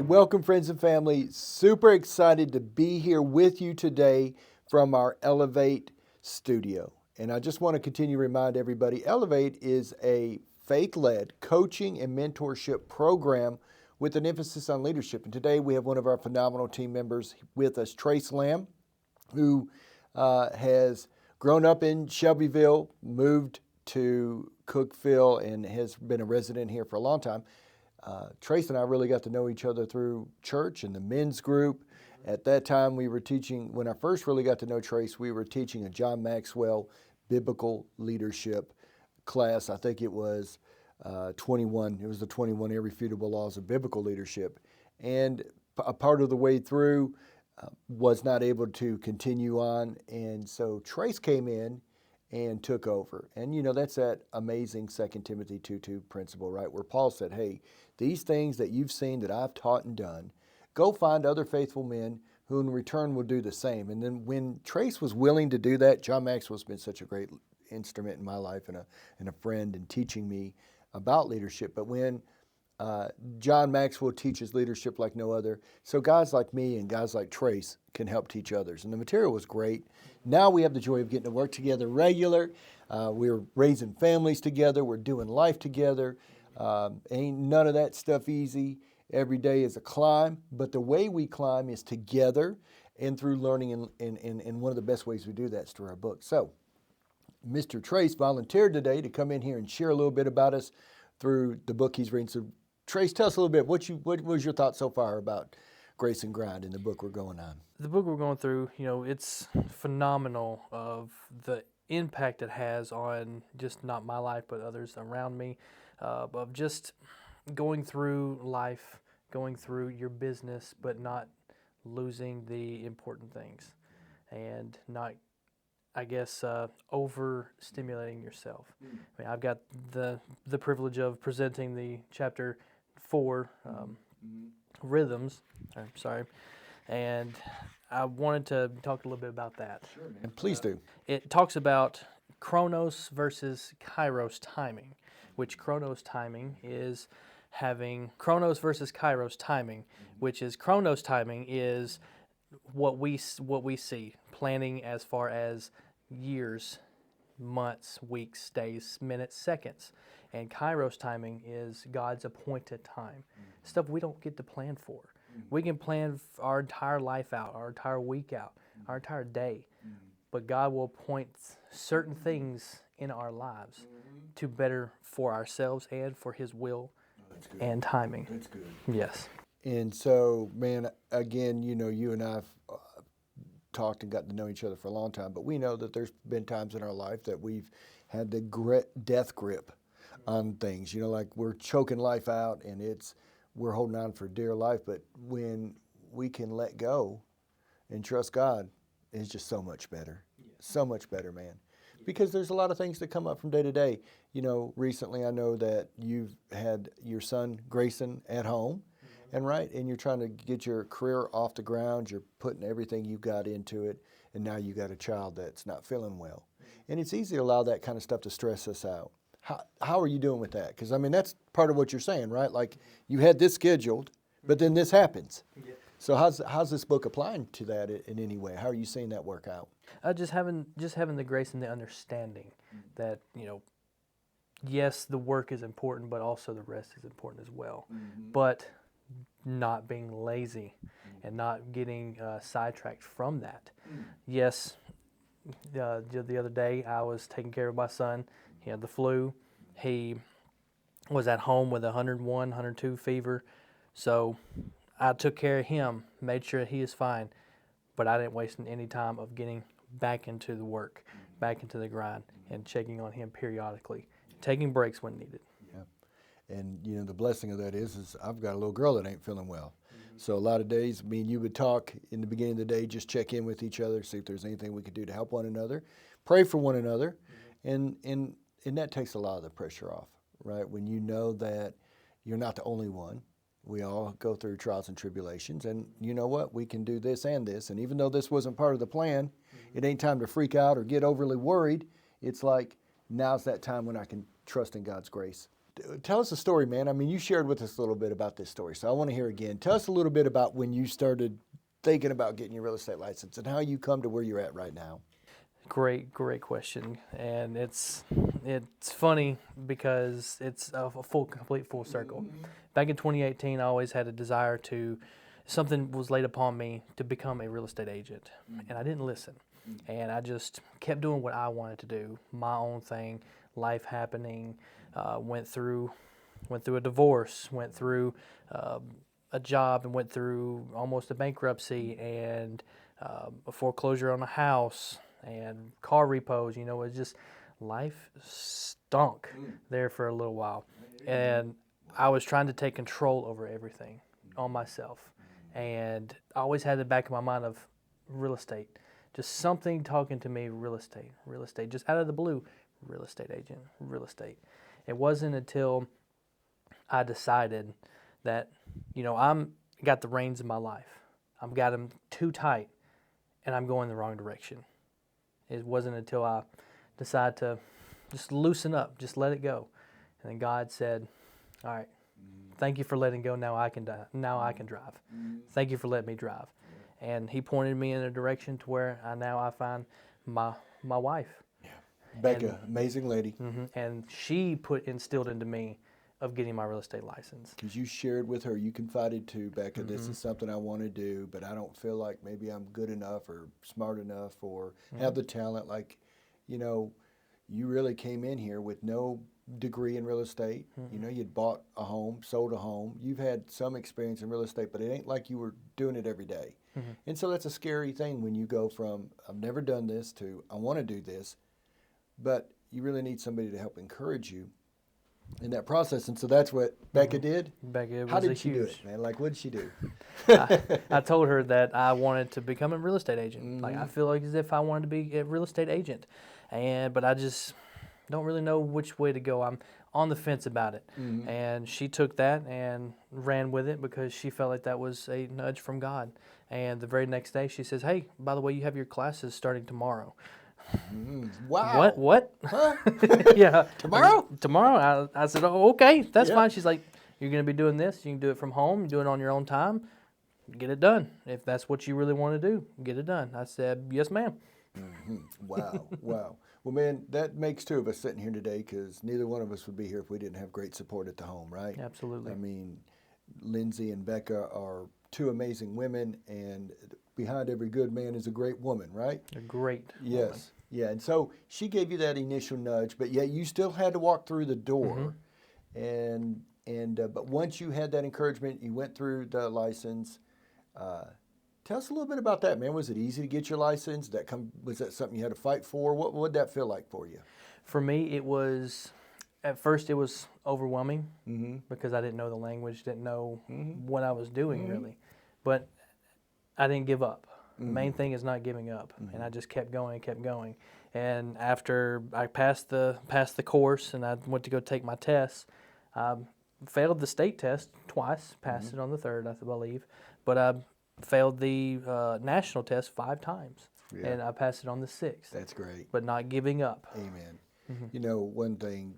welcome friends and family. Super excited to be here with you today from our Elevate studio. And I just want to continue to remind everybody, Elevate is a faith-led coaching and mentorship program with an emphasis on leadership. And today we have one of our phenomenal team members with us, Trace Lamb, who has grown up in Shelbyville, moved to Cookeville, and has been a resident here for a long time. Trace and I really got to know each other through church and the men's group. At that time, we were teaching, when I first really got to know Trace, we were teaching a John Maxwell biblical leadership class. I think it was 21. It was the 21 Irrefutable Laws of Biblical Leadership. And a part of the way through was not able to continue on. And so Trace came in and took over. And, you know, that's that amazing 2 Timothy 2:2 principle, right? Where Paul said, hey, these things that you've seen that I've taught and done, go find other faithful men who in return will do the same. And then when Trace was willing to do that, John Maxwell's been such a great instrument in my life and a friend in teaching me about leadership. But when John Maxwell teaches leadership like no other, so guys like me and guys like Trace can help teach others. And the material was great. Now we have the joy of getting to work together regular. We're raising families together. We're doing life together. Ain't none of that stuff easy. Every day is a climb, but the way we climb is together and through learning, and one of the best ways we do that is through our book. So Mr. Trace volunteered today to come in here and share a little bit about us through the book he's reading. So Trace, tell us a little bit, what was your thoughts so far about Grace and Grind in the book we're going on? The book we're going through, you know, it's phenomenal of the impact it has on just not my life, but others around me, of just going through life, going through your business, but not losing the important things and not, I guess, overstimulating yourself. I mean, I've got the privilege of presenting the chapter 4 rhythms. And I wanted to talk a little bit about that. Sure, man. Please do. It talks about chronos versus kairos timing, which chronos timing is having chronos versus kairos timing, which is chronos timing is what we see, planning as far as years, months, weeks, days, minutes, seconds. And kairos timing is God's appointed time, stuff we don't get to plan for. We can plan our entire life out, our entire week out, our entire day, but God will appoint certain things in our lives to better for ourselves and for His will and timing. That's good. Yes. And so, man, again, you know, you and I have talked and gotten to know each other for a long time, but we know that there's been times in our life that we've had the death grip on things. You know, like we're choking life out and we're holding on for dear life, but when we can let go and trust God, it's just so much better. So much better, man. Because there's a lot of things that come up from day to day. You know, recently I know that you've had your son Grayson at home, and you're trying to get your career off the ground. You're putting everything you got into it, and now you got a child that's not feeling well. And it's easy to allow that kind of stuff to stress us out. How are you doing with that? Because, I mean, that's part of what you're saying, right? Like, you had this scheduled, but then this happens. Yeah. So how's this book applying to that in any way? How are you seeing that work out? Just having the grace and the understanding that, you know, yes, the work is important, but also the rest is important as well. But not being lazy and not getting sidetracked from that. Yes, the other day I was taking care of my son. He had the flu. He was at home with 101, 102 fever. So I took care of him, made sure he is fine, but I didn't waste any time of getting back into the work, back into the grind, and checking on him periodically, taking breaks when needed. Yeah. And, you know, the blessing of that is I've got a little girl that ain't feeling well. So a lot of days, me and you would talk in the beginning of the day, just check in with each other, see if there's anything we could do to help one another, pray for one another, and that takes a lot of the pressure off, right? When you know that you're not the only one. We all go through trials and tribulations, and you know what? We can do this and this, and even though this wasn't part of the plan, it ain't time to freak out or get overly worried. It's like, now's that time when I can trust in God's grace tell us a story, man. I mean, you shared with us a little bit about this story, so I want to hear again. Tell us a little bit about when you started thinking about getting your real estate license and how you come to where you're at right now. Great question, and it's funny because it's a complete full circle. Back in 2018, I always had a desire to, something was laid upon me to become a real estate agent, and I didn't listen, and I just kept doing what I wanted to do, my own thing, life happening, went through a divorce, went through a job, and went through almost a bankruptcy and a foreclosure on a house and car repos. You know, it's just life stunk there for a little while, and I was trying to take control over everything on myself, and I always had the back of my mind of real estate, just something talking to me, real estate, just out of the blue, real estate agent, real estate. It wasn't until I decided that, you know, I'm got the reins of my life. I've got them too tight, and I'm going the wrong direction. It wasn't until I decided to just loosen up, just let it go, and then God said, "All right, thank you for letting go. Now I can drive. Thank you for letting me drive." And He pointed me in a direction to where I find my wife. Becca, amazing lady. And she instilled into me of getting my real estate license. Because you shared with her, you confided to Becca, this is something I want to do, but I don't feel like maybe I'm good enough or smart enough or have the talent. Like, you know, you really came in here with no degree in real estate. You know, you'd bought a home, sold a home. You've had some experience in real estate, but it ain't like you were doing it every day. And so that's a scary thing when you go from, I've never done this, to I want to do this. But you really need somebody to help encourage you in that process. And so that's what Becca did. Becca was How did a she do huge. it, man? Like, what did she do? I told her that I wanted to become a real estate agent. Like, I feel like as if I wanted to be a real estate agent, but I just don't really know which way to go. I'm on the fence about it. And she took that and ran with it because she felt like that was a nudge from God. And the very next day, she says, "Hey, by the way, you have your classes starting tomorrow." Wow. What? Huh? Yeah. Tomorrow? Tomorrow. I said, "Oh, okay, that's Yeah. fine." She's like, "You're going to be doing this. You can do it from home. You do it on your own time. Get it done. If that's what you really want to do, get it done." I said, "Yes, ma'am." Wow. Wow. Well, man, that makes two of us sitting here today because neither one of us would be here if we didn't have great support at the home, right? Absolutely. I mean, Lindsay and Becca are two amazing women, and behind every good man is a great woman, right? A great Yes. woman. Yeah. And so she gave you that initial nudge, but yet you still had to walk through the door. But once you had that encouragement, you went through the license. Tell us a little bit about that, man. Was it easy to get your license? Was that something you had to fight for? What would that feel like for you? For me, it was, at first it was overwhelming because I didn't know the language, didn't know what I was doing really. But I didn't give up. The main thing is not giving up, and I just kept going. And after I passed the course and I went to go take my tests, I failed the state test twice, passed it on the third, I believe, but I failed the national test 5 times, and I passed it on the 6th. That's great. But not giving up. Amen. You know, one thing,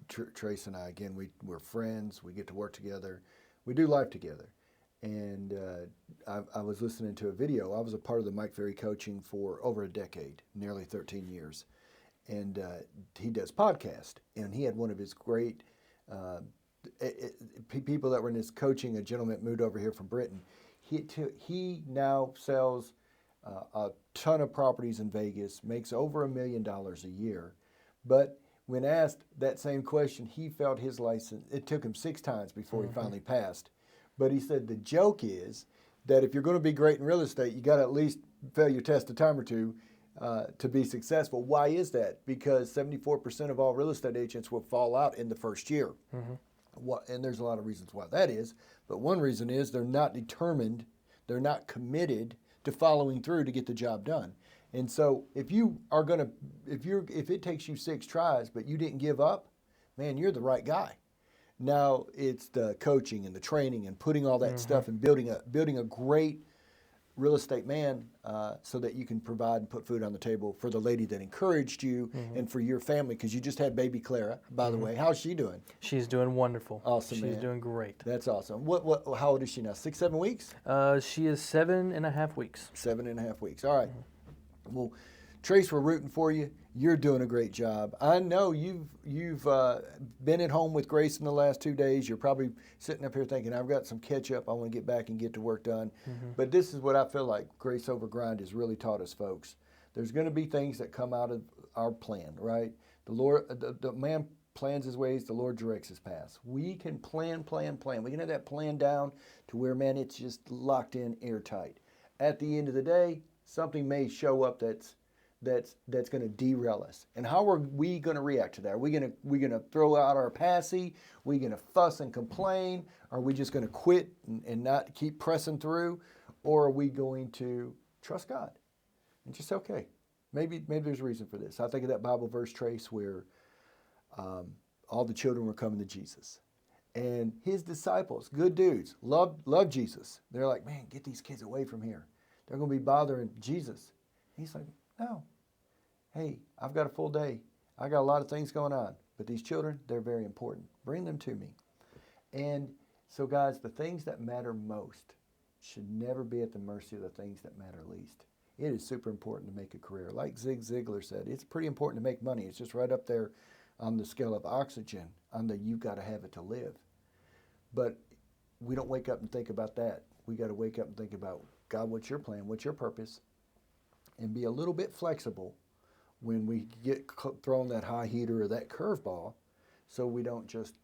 Trace and I, again, we're friends. We get to work together. We do life together. And I was listening to a video. I was a part of the Mike Ferry coaching for over a decade, nearly 13 years. And he does podcast. And he had one of his great people that were in his coaching, a gentleman moved over here from Britain. He now sells a ton of properties in Vegas, makes over $1 million a year. But when asked that same question, he felt his license, it took him 6 times before he finally passed. But he said the joke is that if you're going to be great in real estate, you got to at least fail your test a time or two to be successful. Why is that? Because 74% of all real estate agents will fall out in the first year. And there's a lot of reasons why that is. But one reason is they're not determined, they're not committed to following through to get the job done. And so if it takes you 6 tries, but you didn't give up, man, you're the right guy. Now it's the coaching and the training and putting all that stuff and building a great real estate man so that you can provide and put food on the table for the lady that encouraged you and for your family, because you just had baby Clara, by the way. How's she doing? She's doing wonderful. Awesome, She's man. doing great. That's awesome. How old is she now? 6, 7 weeks? She is 7.5 weeks. 7.5 weeks. All right. Well, Trace, we're rooting for you. You're doing a great job. I know you've been at home with Grace in the last 2 days. You're probably sitting up here thinking, I've got some catch up. I want to get back and get to work done. But this is what I feel like Grace Over Grind has really taught us, folks. There's going to be things that come out of our plan, right? The Lord, the man plans his ways, the Lord directs his paths. We can plan. We can have that plan down to where, man, it's just locked in airtight. At the end of the day, something may show up that's going to derail us. And how are we going to react to that? Are we going to throw out our passy? Are we going to fuss and complain? Are we just going to quit and not keep pressing through? Or are we going to trust God and just say, okay, maybe there's a reason for this. I think of that Bible verse, Trace, where all the children were coming to Jesus. And his disciples, good dudes, loved Jesus. They're like, man, get these kids away from here. They're going to be bothering Jesus. He's like, no. Hey, I've got a full day. I got a lot of things going on. But these children, they're very important. Bring them to me. And so, guys, the things that matter most should never be at the mercy of the things that matter least. It is super important to make a career. Like Zig Ziglar said, it's pretty important to make money. It's just right up there on the scale of oxygen, on the you've got to have it to live. But we don't wake up and think about that. We got to wake up and think about, God, what's your plan? What's your purpose? And be a little bit flexible when we get thrown that high heater or that curveball, so we don't just,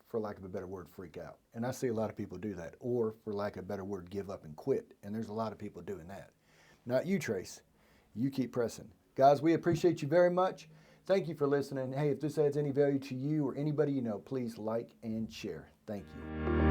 for lack of a better word, freak out. And I see a lot of people do that, or for lack of a better word, give up and quit. And there's a lot of people doing that. Not you, Trace. You keep pressing. Guys, we appreciate you very much. Thank you for listening. Hey, if this adds any value to you or anybody you know, please like and share. Thank you.